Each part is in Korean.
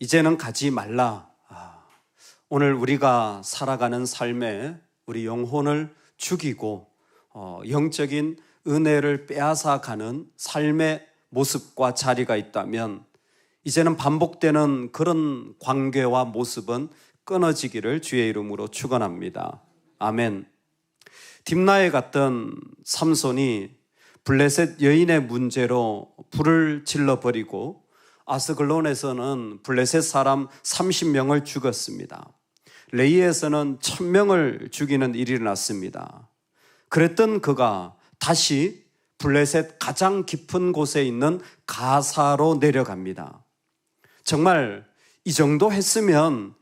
이제는 가지 말라. 오늘 우리가 살아가는 삶에 우리 영혼을 죽이고 영적인 은혜를 빼앗아가는 삶의 모습과 자리가 있다면 이제는 반복되는 그런 관계와 모습은 끊어지기를 주의 이름으로 축원합니다. 아멘. 딥나에 갔던 삼손이 블레셋 여인의 문제로 불을 질러버리고 아스글론에서는 블레셋 사람 30명을 죽였습니다. 레이에서는 1000명을 죽이는 일이 일어났습니다. 그랬던 그가 다시 블레셋 가장 깊은 곳에 있는 가사로 내려갑니다. 정말 이 정도 했으면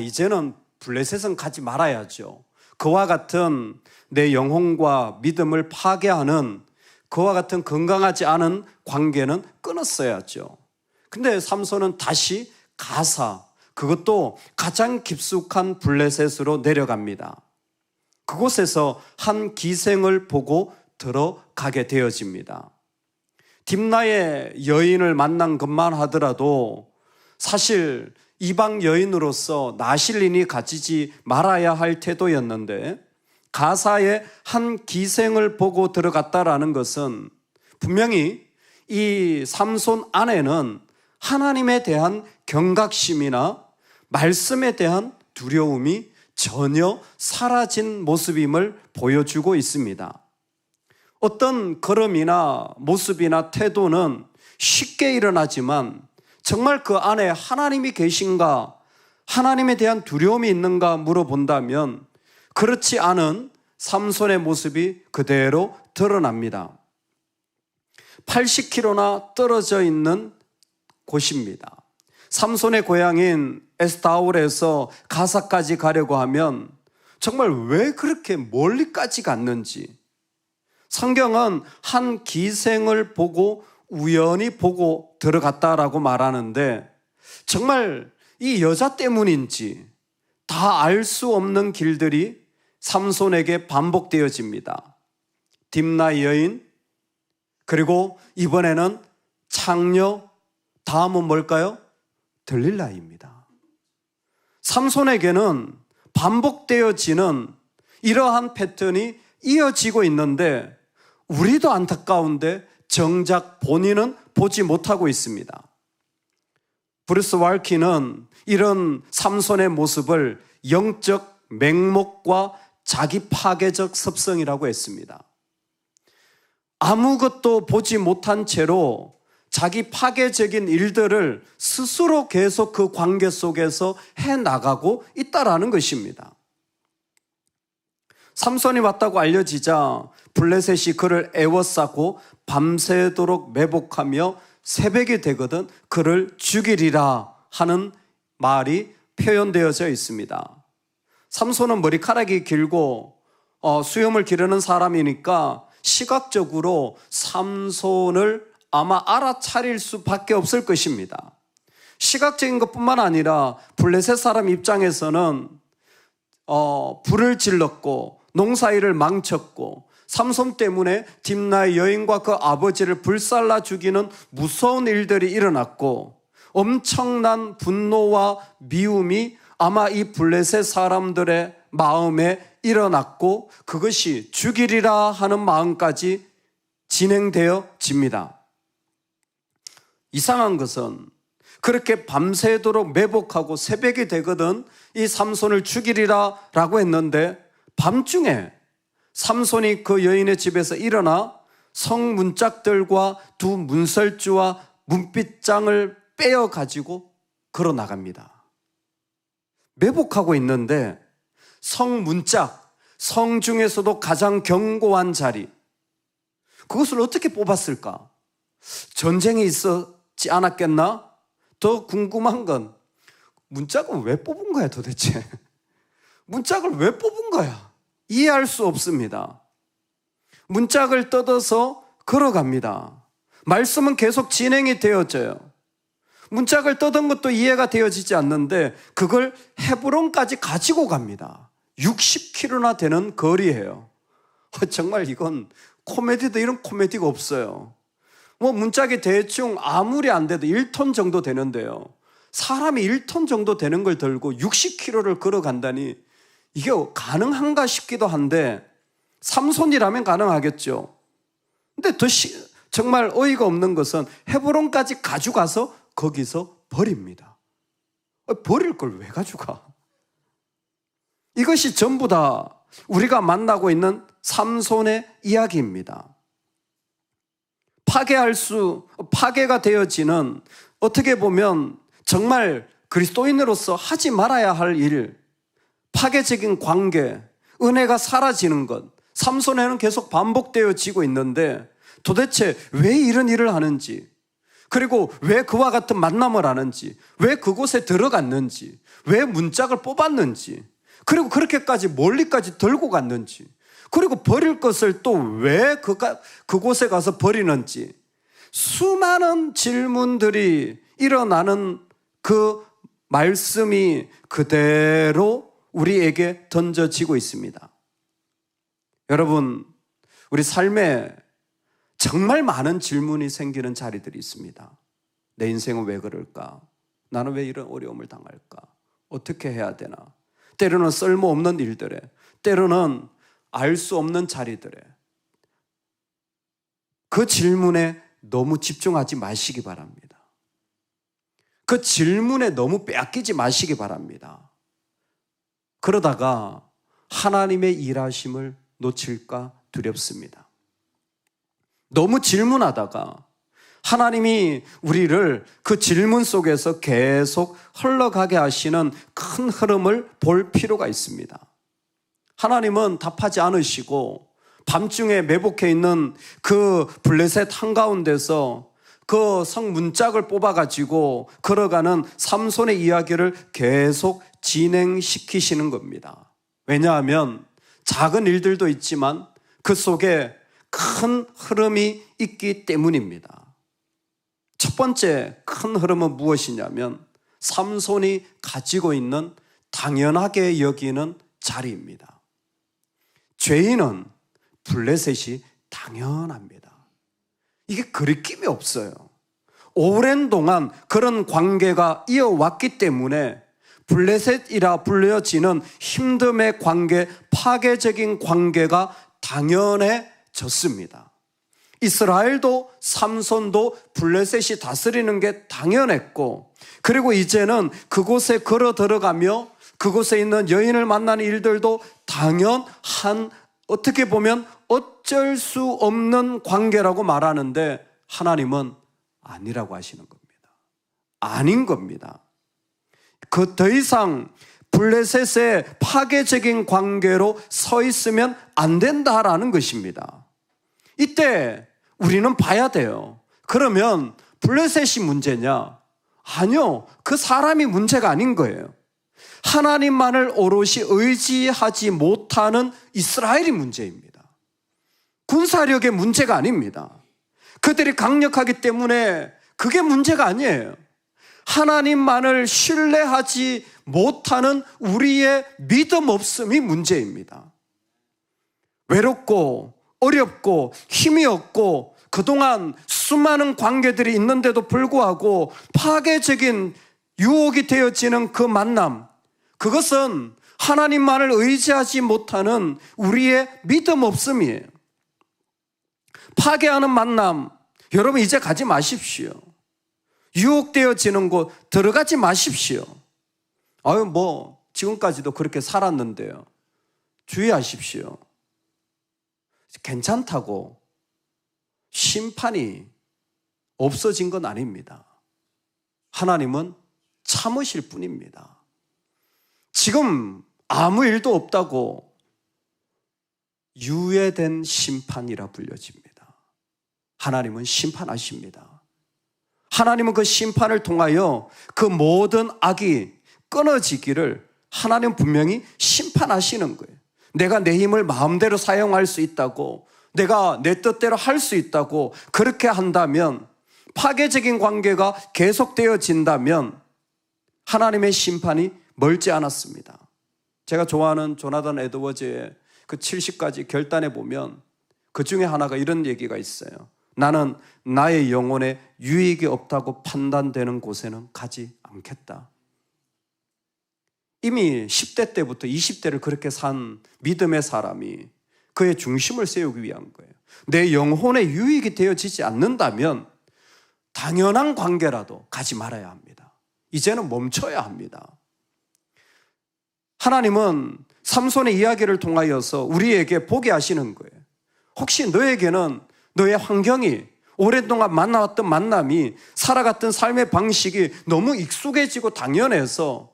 이제는 블레셋은 가지 말아야죠. 그와 같은 내 영혼과 믿음을 파괴하는 그와 같은 건강하지 않은 관계는 끊었어야죠. 근데 삼손은 다시 가사, 그것도 가장 깊숙한 블레셋으로 내려갑니다. 그곳에서 한 기생을 보고 들어가게 되어집니다. 딥나의 여인을 만난 것만 하더라도 사실 이방 여인으로서 나실인이 가지지 말아야 할 태도였는데 가사의 한 기생을 보고 들어갔다라는 것은 분명히 이 삼손 안에는 하나님에 대한 경각심이나 말씀에 대한 두려움이 전혀 사라진 모습임을 보여주고 있습니다. 어떤 걸음이나 모습이나 태도는 쉽게 일어나지만 정말 그 안에 하나님이 계신가, 하나님에 대한 두려움이 있는가 물어본다면 그렇지 않은 삼손의 모습이 그대로 드러납니다. 80km나 떨어져 있는 곳입니다. 삼손의 고향인 에스타올에서 가사까지 가려고 하면 정말 왜 그렇게 멀리까지 갔는지, 성경은 한 기생을 보고 우연히 보고 들어갔다라고 말하는데 정말 이 여자 때문인지 다 알 수 없는 길들이 삼손에게 반복되어집니다. 딥나 여인, 그리고 이번에는 창녀, 다음은 뭘까요? 들릴라입니다. 삼손에게는 반복되어지는 이러한 패턴이 이어지고 있는데 우리도 안타까운데 정작 본인은 보지 못하고 있습니다. 브루스 왈키는 이런 삼손의 모습을 영적 맹목과 자기 파괴적 습성이라고 했습니다. 아무것도 보지 못한 채로 자기 파괴적인 일들을 스스로 계속 그 관계 속에서 해나가고 있다라는 것입니다. 삼손이 왔다고 알려지자 블레셋이 그를 애워싸고 밤새도록 매복하며 새벽이 되거든 그를 죽이리라 하는 말이 표현되어져 있습니다. 삼손은 머리카락이 길고 수염을 기르는 사람이니까 시각적으로 삼손을 아마 알아차릴 수밖에 없을 것입니다. 시각적인 것뿐만 아니라 블레셋 사람 입장에서는 불을 질렀고 농사일을 망쳤고 삼손 때문에 딥나의 여인과 그 아버지를 불살라 죽이는 무서운 일들이 일어났고 엄청난 분노와 미움이 아마 이 블레셋 사람들의 마음에 일어났고 그것이 죽이리라 하는 마음까지 진행되어집니다. 이상한 것은 그렇게 밤새도록 매복하고 새벽이 되거든 이 삼손을 죽이리라 라고 했는데 밤중에 삼손이 그 여인의 집에서 일어나 성문짝들과 두 문설주와 문빗장을 빼어가지고 걸어 나갑니다. 매복하고 있는데 성문짝, 성 중에서도 가장 견고한 자리, 그것을 어떻게 뽑았을까? 전쟁이 있었지 않았겠나? 더 궁금한 건 문짝을 왜 뽑은 거야 도대체? 문짝을 왜 뽑은 거야? 이해할 수 없습니다. 문짝을 뜯어서 걸어갑니다. 말씀은 계속 진행이 되어져요. 문짝을 뜯은 것도 이해가 되어지지 않는데 그걸 헤브론까지 가지고 갑니다. 60km나 되는 거리예요. 정말 이건 코미디도 이런 코미디가 없어요. 문짝이 대충 아무리 안 돼도 1톤 정도 되는데요. 사람이 1톤 정도 되는 걸 들고 60km를 걸어간다니 이게 가능한가 싶기도 한데 삼손이라면 가능하겠죠. 근데 정말 어이가 없는 것은 헤브론까지 가져가서 거기서 버립니다. 버릴 걸 왜 가져가? 이것이 전부 다 우리가 만나고 있는 삼손의 이야기입니다. 파괴가 되어지는, 어떻게 보면 정말 그리스도인으로서 하지 말아야 할 일, 파괴적인 관계, 은혜가 사라지는 것, 삼손에는 계속 반복되어지고 있는데 도대체 왜 이런 일을 하는지, 그리고 왜 그와 같은 만남을 하는지, 왜 그곳에 들어갔는지, 왜 문짝을 뽑았는지, 그리고 그렇게까지 멀리까지 들고 갔는지, 그리고 버릴 것을 또 왜 그곳에 가서 버리는지, 수많은 질문들이 일어나는 그 말씀이 그대로 우리에게 던져지고 있습니다. 여러분, 우리 삶에 정말 많은 질문이 생기는 자리들이 있습니다. 내 인생은 왜 그럴까? 나는 왜 이런 어려움을 당할까? 어떻게 해야 되나? 때로는 쓸모없는 일들에, 때로는 알 수 없는 자리들에, 그 질문에 너무 집중하지 마시기 바랍니다. 그 질문에 너무 빼앗기지 마시기 바랍니다. 그러다가 하나님의 일하심을 놓칠까 두렵습니다. 너무 질문하다가 하나님이 우리를 그 질문 속에서 계속 흘러가게 하시는 큰 흐름을 볼 필요가 있습니다. 하나님은 답하지 않으시고 밤중에 매복해 있는 그 블레셋 한가운데서 그 성 문짝을 뽑아가지고 걸어가는 삼손의 이야기를 계속 진행시키시는 겁니다. 왜냐하면 작은 일들도 있지만 그 속에 큰 흐름이 있기 때문입니다. 첫 번째 큰 흐름은 무엇이냐면 삼손이 가지고 있는 당연하게 여기는 자리입니다. 죄인은 블레셋이 당연합니다. 이게 거리낌이 없어요. 오랜 동안 그런 관계가 이어왔기 때문에 블레셋이라 불려지는 힘듦의 관계, 파괴적인 관계가 당연해졌습니다. 이스라엘도 삼손도 블레셋이 다스리는 게 당연했고, 그리고 이제는 그곳에 걸어 들어가며 그곳에 있는 여인을 만나는 일들도 당연한, 어떻게 보면 어쩔 수 없는 관계라고 말하는데 하나님은 아니라고 하시는 겁니다. 아닌 겁니다. 그 더 이상 블레셋의 파괴적인 관계로 서 있으면 안 된다라는 것입니다. 이때 우리는 봐야 돼요. 그러면 블레셋이 문제냐? 아니요. 그 사람이 문제가 아닌 거예요. 하나님만을 오롯이 의지하지 못하는 이스라엘이 문제입니다. 군사력의 문제가 아닙니다. 그들이 강력하기 때문에 그게 문제가 아니에요. 하나님만을 신뢰하지 못하는 우리의 믿음 없음이 문제입니다. 외롭고 어렵고 힘이 없고 그동안 수많은 관계들이 있는데도 불구하고 파괴적인 유혹이 되어지는 그 만남, 그것은 하나님만을 의지하지 못하는 우리의 믿음 없음이에요. 파괴하는 만남, 여러분 이제 가지 마십시오. 유혹되어지는 곳 들어가지 마십시오. 지금까지도 그렇게 살았는데요. 주의하십시오. 괜찮다고 심판이 없어진 건 아닙니다. 하나님은 참으실 뿐입니다. 지금 아무 일도 없다고 유예된 심판이라 불려집니다. 하나님은 심판하십니다. 하나님은 그 심판을 통하여 그 모든 악이 끊어지기를 하나님 분명히 심판하시는 거예요. 내가 내 힘을 마음대로 사용할 수 있다고, 내가 내 뜻대로 할 수 있다고 그렇게 한다면, 파괴적인 관계가 계속되어진다면 하나님의 심판이 멀지 않았습니다. 제가 좋아하는 조나단 에드워즈의 그 70가지 결단에 보면 그 중에 하나가 이런 얘기가 있어요. 나는 나의 영혼에 유익이 없다고 판단되는 곳에는 가지 않겠다. 이미 10대 때부터 20대를 그렇게 산 믿음의 사람이 그의 중심을 세우기 위한 거예요. 내 영혼의 유익이 되어지지 않는다면 당연한 관계라도 가지 말아야 합니다. 이제는 멈춰야 합니다. 하나님은 삼손의 이야기를 통하여서 우리에게 보게 하시는 거예요. 혹시 너에게는 너의 환경이 오랫동안 만나왔던 만남이 살아갔던 삶의 방식이 너무 익숙해지고 당연해서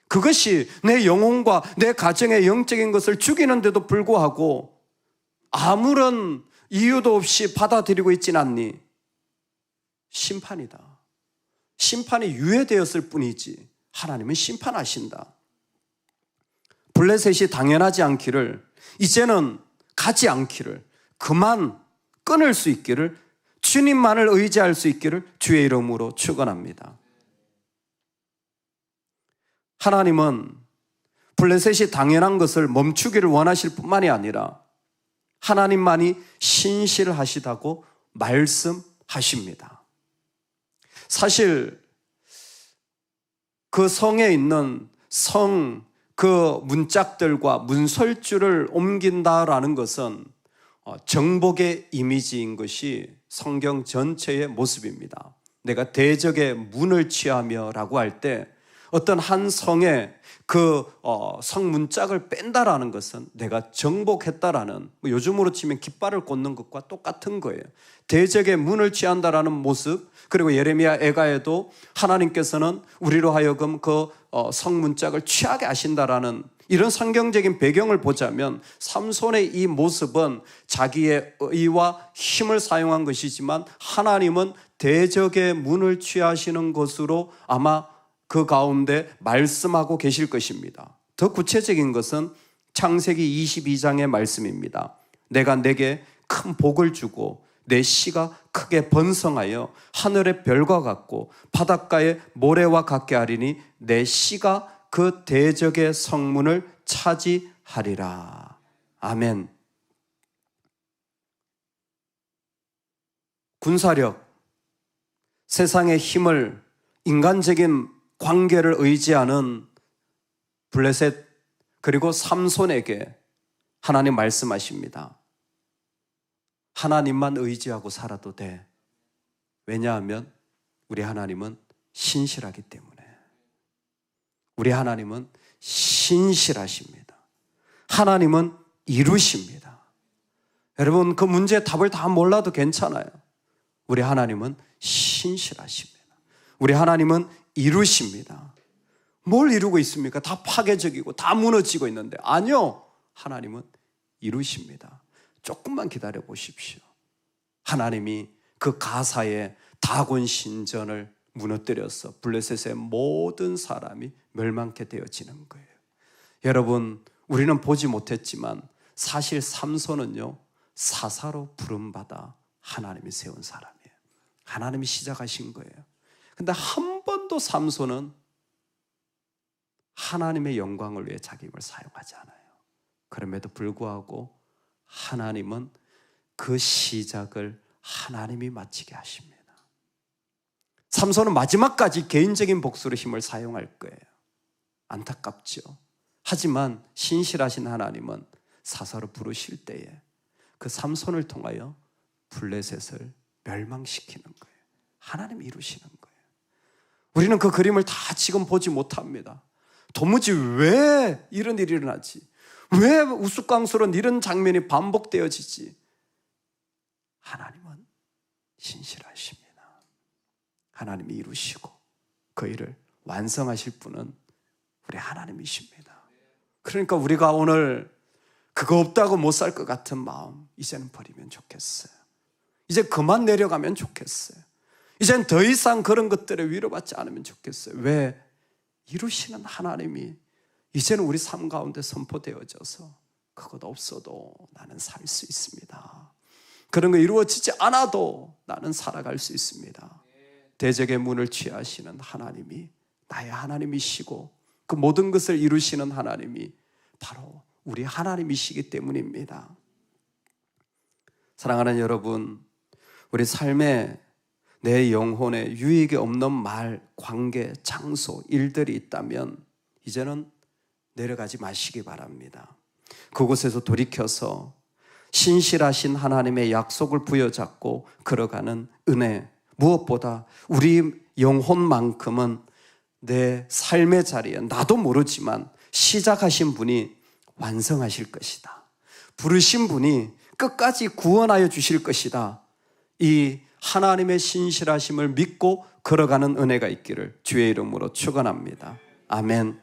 그것이 내 영혼과 내 가정의 영적인 것을 죽이는데도 불구하고 아무런 이유도 없이 받아들이고 있진 않니? 심판이다. 심판이 유예되었을 뿐이지 하나님은 심판하신다. 블레셋이 당연하지 않기를, 이제는 가지 않기를, 그만 끊을 수 있기를, 주님만을 의지할 수 있기를 주의 이름으로 축원합니다. 하나님은 블레셋이 당연한 것을 멈추기를 원하실 뿐만이 아니라 하나님만이 신실하시다고 말씀하십니다. 사실 그 성에 있는 그 문짝들과 문설주를 옮긴다라는 것은 정복의 이미지인 것이 성경 전체의 모습입니다. 내가 대적의 문을 취하며 라고 할 때 어떤 한 성의 그 성문짝을 뺀다라는 것은 내가 정복했다라는, 요즘으로 치면 깃발을 꽂는 것과 똑같은 거예요. 대적의 문을 취한다라는 모습, 그리고 예레미야 애가에도 하나님께서는 우리로 하여금 그 성문짝을 취하게 하신다라는 이런 성경적인 배경을 보자면 삼손의 이 모습은 자기의 의와 힘을 사용한 것이지만 하나님은 대적의 문을 취하시는 것으로 아마 그 가운데 말씀하고 계실 것입니다. 더 구체적인 것은 창세기 22장의 말씀입니다. 내가 내게 큰 복을 주고 내 씨가 크게 번성하여 하늘의 별과 같고 바닷가의 모래와 같게 하리니 내 씨가 그 대적의 성문을 차지하리라. 아멘. 군사력, 세상의 힘을, 인간적인 관계를 의지하는 블레셋 그리고 삼손에게 하나님 말씀하십니다. 하나님만 의지하고 살아도 돼. 왜냐하면 우리 하나님은 신실하기 때문에. 우리 하나님은 신실하십니다. 하나님은 이루십니다. 여러분, 그 문제의 답을 다 몰라도 괜찮아요. 우리 하나님은 신실하십니다. 우리 하나님은 이루십니다. 뭘 이루고 있습니까? 다 파괴적이고 다 무너지고 있는데, 아니요, 하나님은 이루십니다. 조금만 기다려 보십시오. 하나님이 그 가사의 다곤 신전을 무너뜨려서 블레셋의 모든 사람이 멸망케 되어지는 거예요. 여러분, 우리는 보지 못했지만 사실 삼손은요, 사사로 부름받아 하나님이 세운 사람이에요. 하나님이 시작하신 거예요. 근데 한 번도 삼손은 하나님의 영광을 위해 자기 힘을 사용하지 않아요. 그럼에도 불구하고 하나님은 그 시작을 하나님이 마치게 하십니다. 삼손은 마지막까지 개인적인 복수로 힘을 사용할 거예요. 안타깝죠. 하지만 신실하신 하나님은 사사로 부르실 때에 그 삼손을 통하여 블레셋을 멸망시키는 거예요. 하나님이 이루시는 거예요. 우리는 그 그림을 다 지금 보지 못합니다. 도무지 왜 이런 일이 일어나지? 왜 우스꽝스러운 이런 장면이 반복되어지지? 하나님은 신실하십니다. 하나님이 이루시고 그 일을 완성하실 분은 우리 하나님이십니다. 그러니까 우리가 오늘 그거 없다고 못 살 것 같은 마음 이제는 버리면 좋겠어요. 이제 그만 내려가면 좋겠어요. 이젠 더 이상 그런 것들에 위로받지 않으면 좋겠어요. 왜? 이루시는 하나님이 이제는 우리 삶 가운데 선포되어져서 그것 없어도 나는 살 수 있습니다. 그런 거 이루어지지 않아도 나는 살아갈 수 있습니다. 대적의 문을 취하시는 하나님이 나의 하나님이시고 그 모든 것을 이루시는 하나님이 바로 우리 하나님이시기 때문입니다. 사랑하는 여러분, 우리 삶에 내 영혼에 유익이 없는 말, 관계, 장소, 일들이 있다면 이제는 내려가지 마시기 바랍니다. 그곳에서 돌이켜서 신실하신 하나님의 약속을 부여잡고 걸어가는 은혜, 무엇보다 우리 영혼만큼은 내 삶의 자리에 나도 모르지만 시작하신 분이 완성하실 것이다. 부르신 분이 끝까지 구원하여 주실 것이다. 이 하나님의 신실하심을 믿고 걸어가는 은혜가 있기를 주의 이름으로 축원합니다. 아멘.